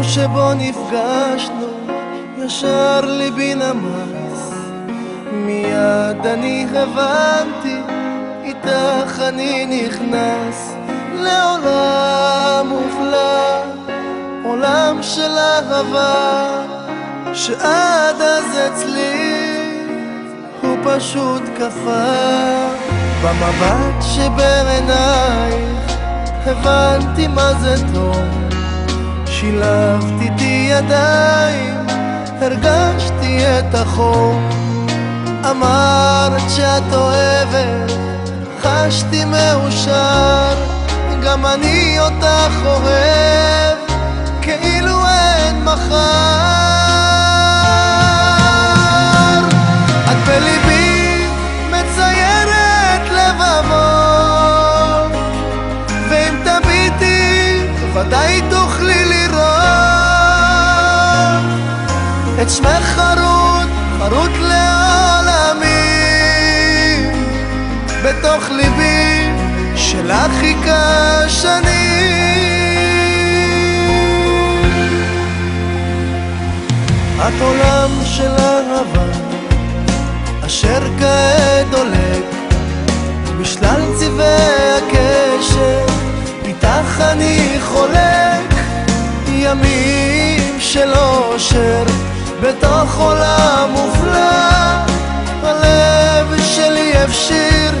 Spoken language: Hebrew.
שבו נפגשנו ישר ליבי נמס, מיד אני הבנתי, איתך אני נכנס לעולם מופלא, עולם של אהבה, שעד אז אצלי הוא פשוט כפה. במבט שבעינייך הבנתי מה זה טוב, שילבת איתי ידיים, הרגשתי את החום. אמרת שאת אוהבת, חשתי מאושר, גם אני אותך אוהב, כאילו אין מחר. את בליבי מציירת לבבות, ואם תביטי ודאי תוכלי לראות את שמך חרוט, חרוט לעולמים, בתוך ליבי שלך חיכה שנים. את עולם של אהבה אשר כעת דולק בשלל צבעי הקשר, איתך אני חולק ימים של אושר בתוך עולם מופלא. הלב שלי הבשיר